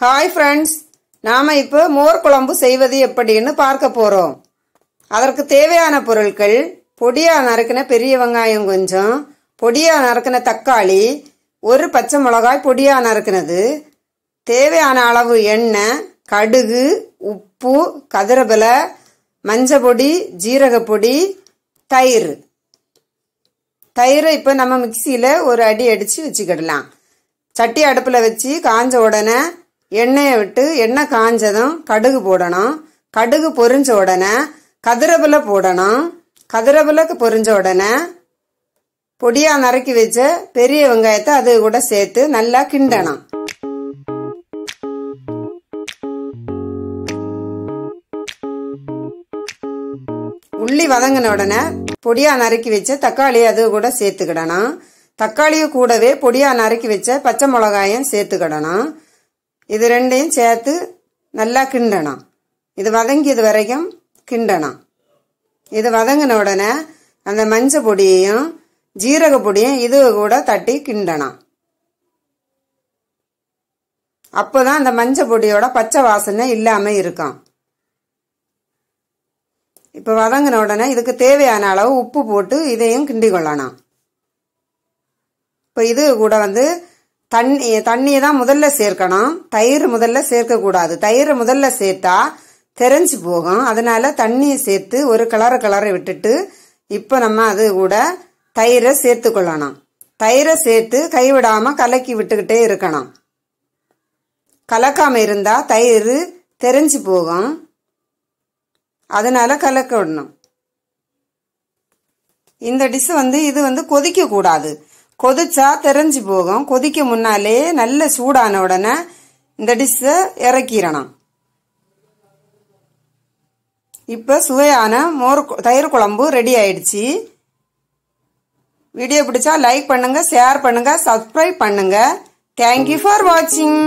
Hi friends, நாம இப்போ மோர் குழம்பு செய்வது எப்படின்னு பார்க்க போறோம். அதற்கு தேவையான பொருட்கள்: பொடியா நறுக்கின பெரிய வெங்காயம் கொஞ்சம், பொடியா நறுக்கின தக்காளி, ஒரு பச்சை மிளகாய் பொடியா நறுக்கினது, தேவையான அளவு எண்ணெய், கடுகு, உப்பு, கதிரபிலை, மஞ்சப்பொடி, ஜீரகப்பொடி, தயிர். தயிரை இப்போ நம்ம மிக்சியில் ஒரு அடி அடித்து வச்சுக்கிடலாம். சட்டி அடுப்பில் வச்சு காஞ்ச உடனே எண்ணெயை விட்டு எண்ணெய் காஞ்சதும் கடுகு போடணும். கடுகு பொரிஞ்ச உடனே கதிரபிலை போடணும். கதிரபிலைக்கு பொரிஞ்ச உடனே பொடியாக நறுக்கி வச்ச பெரிய வெங்காயத்தை அது கூட சேர்த்து நல்லா கிண்டணும். உள்ளி வதங்கின உடனே பொடியா நறுக்கி வச்ச தக்காளி அது கூட சேர்த்துக்கிடணும். தக்காளியை கூடவே பொடியா நறுக்கி வச்ச பச்சை மிளகாயும் சேர்த்துக்கிடணும். இது ரெண்டையும் சேர்த்து நல்லா கிண்டணும். இது வதங்கியது வரைக்கும் கிண்டணும். இது வதங்கின உடனே அந்த மஞ்சள் பொடியையும் ஜீரக பொடியும் இது கூட தட்டி கிண்டணும். அப்போதான் அந்த மஞ்சள் பொடியோட பச்சை வாசனை இல்லாமல் இருக்கும். இப்போ வதங்கின உடனே இதுக்கு தேவையான அளவு உப்பு போட்டு இதையும் கிண்டி கொள்ளணும். இப்போ இது கூட தண்ணியை தான் முதல்ல சேர்க்கணும். தயிர் முதல்ல சேர்க்கக்கூடாது. தயிர் முதல்ல சேர்த்தா தெரிஞ்சு போகும். அதனால தண்ணியை சேர்த்து ஒரு கிளற விட்டுட்டு இப்போ நம்ம அது கூட தயிரை சேர்த்து கொள்ளணும். தயிரை சேர்த்து கைவிடாமல் கலக்கி விட்டுக்கிட்டே இருக்கணும். கலக்காமல் இருந்தால் தயிர் தெரிஞ்சு போகும். அதனால கலக்க விடணும். இந்த டிஷ் இது கொதிக்க கூடாது. கொதிச்சா தெரிஞ்சு போகும். கொதிக்க முன்னாலே நல்ல சூடான உடனே இந்த டிஷ்ஷை இறக்கிடணும். இப்போ சுவையான தயிர் குழம்பு ரெடி ஆயிடுச்சு. வீடியோ பிடிச்சா லைக் பண்ணுங்க, ஷேர் பண்ணுங்க, சப்ஸ்கிரைப் பண்ணுங்க. தேங்க்யூ ஃபார் வாட்சிங்.